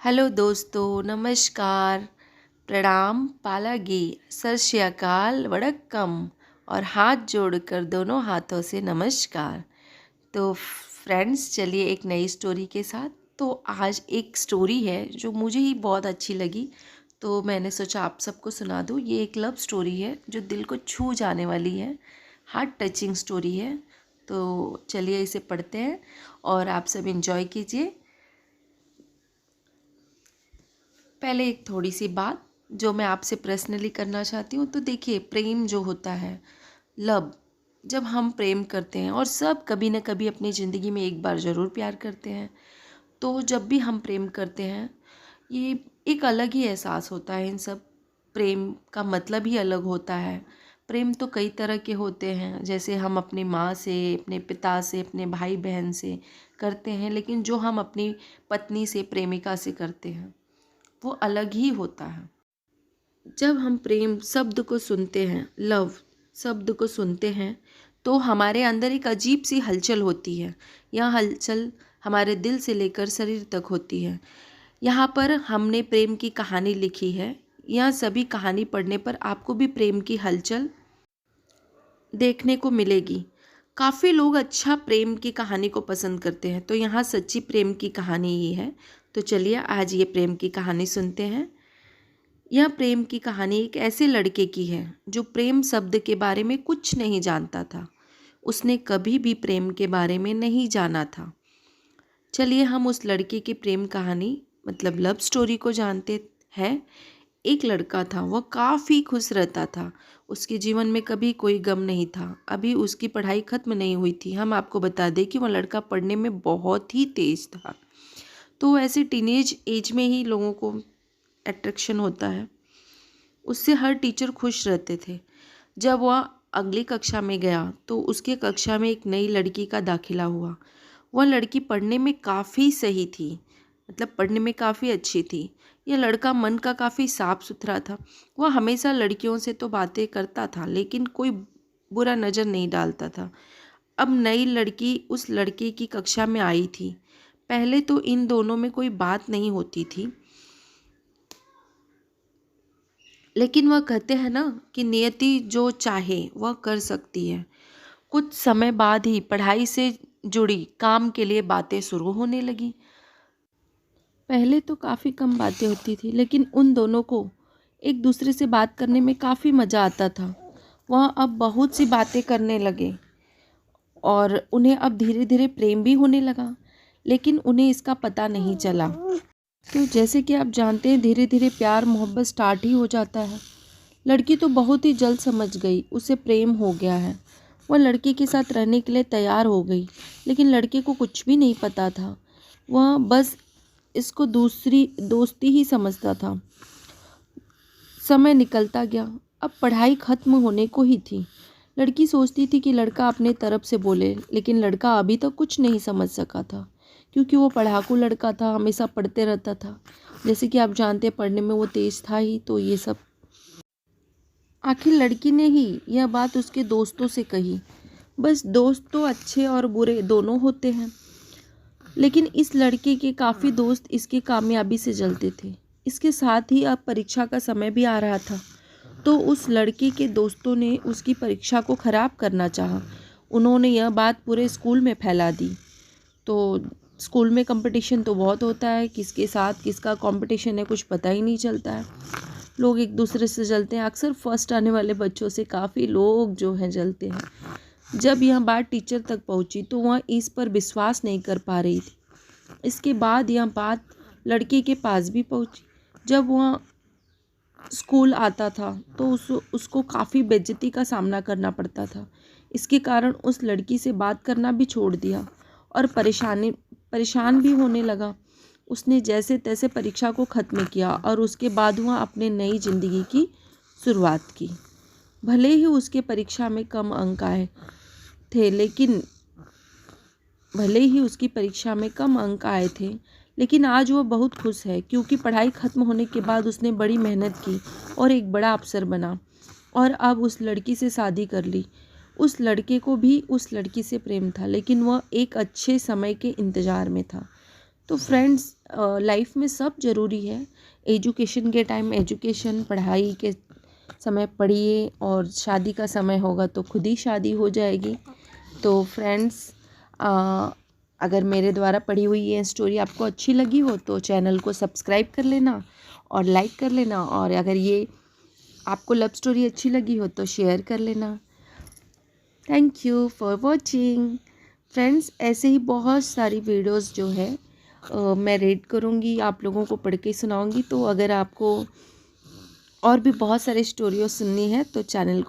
Hello दोस्तों, नमस्कार, प्रणाम, पालागी, सत श्री अकाल, वड़क्कम और हाथ जोड़कर दोनों हाथों से नमस्कार। तो फ्रेंड्स, चलिए एक नई स्टोरी के साथ। तो आज एक स्टोरी है जो मुझे ही बहुत अच्छी लगी, तो मैंने सोचा आप सबको सुना दूँ। ये एक लव स्टोरी है जो दिल को छू जाने वाली है, हार्ट टचिंग स्टोरी है। तो चलिए इसे पढ़ते हैं और आप सब एंजॉय कीजिए। पहले एक थोड़ी सी बात जो मैं आपसे पर्सनली करना चाहती हूँ। तो देखिए, प्रेम जो होता है, लव, जब हम प्रेम करते हैं, और सब कभी ना कभी अपनी ज़िंदगी में एक बार ज़रूर प्यार करते हैं, तो जब भी हम प्रेम करते हैं, ये एक अलग ही एहसास होता है। इन सब प्रेम का मतलब ही अलग होता है। प्रेम तो कई तरह के होते हैं, जैसे हम अपनी माँ से, अपने पिता से, अपने भाई बहन से करते हैं, लेकिन जो हम अपनी पत्नी से, प्रेमिका से करते हैं, वो अलग ही होता है। जब हम प्रेम शब्द को सुनते हैं, लव शब्द को सुनते हैं, तो हमारे अंदर एक अजीब सी हलचल होती है। यह हलचल हमारे दिल से लेकर शरीर तक होती है। यहाँ पर हमने प्रेम की कहानी लिखी है। यह सभी कहानी पढ़ने पर आपको भी प्रेम की हलचल देखने को मिलेगी। काफ़ी लोग अच्छा प्रेम की कहानी को पसंद करते हैं, तो यहाँ सच्ची प्रेम की कहानी ही है। तो चलिए आज ये प्रेम की कहानी सुनते हैं। यह प्रेम की कहानी एक ऐसे लड़के की है जो प्रेम शब्द के बारे में कुछ नहीं जानता था। उसने कभी भी प्रेम के बारे में नहीं जाना था। चलिए हम उस लड़के की प्रेम कहानी मतलब लव स्टोरी को जानते हैं। एक लड़का था, वह काफ़ी खुश रहता था। उसके जीवन में कभी कोई गम नहीं था। अभी उसकी पढ़ाई ख़त्म नहीं हुई थी। हम आपको बता दें कि वह लड़का पढ़ने में बहुत ही तेज़ था। तो ऐसे टीनेज एज में ही लोगों को अट्रैक्शन होता है। उससे हर टीचर खुश रहते थे। जब वह अगली कक्षा में गया तो उसके कक्षा में एक नई लड़की का दाखिला हुआ। वह लड़की पढ़ने में काफ़ी सही थी, मतलब पढ़ने में काफ़ी अच्छी थी। यह लड़का मन का काफ़ी साफ सुथरा था। वह हमेशा लड़कियों से तो बातें करता था, लेकिन कोई बुरा नज़र नहीं डालता था। अब नई लड़की उस लड़के की कक्षा में आई थी। पहले तो इन दोनों में कोई बात नहीं होती थी, लेकिन वह कहते हैं ना कि नियति जो चाहे वह कर सकती है। कुछ समय बाद ही पढ़ाई से जुड़ी काम के लिए बातें शुरू होने लगी। पहले तो काफ़ी कम बातें होती थी, लेकिन उन दोनों को एक दूसरे से बात करने में काफ़ी मज़ा आता था। वह अब बहुत सी बातें करने लगे और उन्हें अब धीरे धीरे प्रेम भी होने लगा, लेकिन उन्हें इसका पता नहीं चला। तो जैसे कि आप जानते हैं, धीरे धीरे प्यार मोहब्बत स्टार्ट ही हो जाता है। लड़की तो बहुत ही जल्द समझ गई, उसे प्रेम हो गया है। वह लड़के के साथ रहने के लिए तैयार हो गई, लेकिन लड़के को कुछ भी नहीं पता था। वह बस इसको दूसरी दोस्ती ही समझता था। समय निकलता गया। अब पढ़ाई खत्म होने को ही थी। लड़की सोचती थी कि लड़का अपने तरफ से बोले, लेकिन लड़का अभी तक कुछ नहीं समझ सका था, क्योंकि वो पढ़ाकू लड़का था, हमेशा पढ़ते रहता था। जैसे कि आप जानते हैं, पढ़ने में वो तेज था ही, तो ये सब। आखिर लड़की ने ही यह बात उसके दोस्तों से कही। बस दोस्त तो अच्छे और बुरे दोनों होते हैं, लेकिन इस लड़के के काफ़ी दोस्त इसकी कामयाबी से जलते थे। इसके साथ ही अब परीक्षा का समय भी आ रहा था, तो उस लड़के के दोस्तों ने उसकी परीक्षा को ख़राब करना चाहा। उन्होंने यह बात पूरे स्कूल में फैला दी। तो स्कूल में कंपटीशन तो बहुत होता है, किसके साथ किसका कंपटीशन है कुछ पता ही नहीं चलता है। लोग एक दूसरे से जलते हैं। अक्सर फर्स्ट आने वाले बच्चों से काफ़ी लोग जो हैं जलते हैं। जब यह बात टीचर तक पहुंची तो वह इस पर विश्वास नहीं कर पा रही थी। इसके बाद यह बात लड़के के पास भी पहुंची। जब वह स्कूल आता था तो उसको काफ़ी बेइज्जती का सामना करना पड़ता था। इसके कारण उस लड़की से बात करना भी छोड़ दिया और परेशान भी होने लगा। उसने जैसे तैसे परीक्षा को ख़त्म किया और उसके बाद वह अपने नई ज़िंदगी की शुरुआत की। भले ही उसके परीक्षा में कम अंक आए थे, लेकिन आज वह बहुत खुश है, क्योंकि पढ़ाई ख़त्म होने के बाद उसने बड़ी मेहनत की और एक बड़ा अफसर बना और अब उस लड़की से शादी कर ली। उस लड़के को भी उस लड़की से प्रेम था, लेकिन वह एक अच्छे समय के इंतज़ार में था। तो फ्रेंड्स, लाइफ में सब ज़रूरी है। एजुकेशन के टाइम एजुकेशन, पढ़ाई के समय पढ़िए, और शादी का समय होगा तो खुद ही शादी हो जाएगी। तो फ्रेंड्स, अगर मेरे द्वारा पढ़ी हुई ये स्टोरी आपको अच्छी लगी हो तो चैनल को सब्सक्राइब कर लेना और लाइक कर लेना, और अगर ये आपको लव स्टोरी अच्छी लगी हो तो शेयर कर लेना। Thank you for watching. Friends, ऐसे ही बहुत सारी वीडियोस जो है मैं रीड करूँगी, आप लोगों को पढ़ के सुनाऊँगी। तो अगर आपको और भी बहुत सारे स्टोरीज सुननी है तो चैनल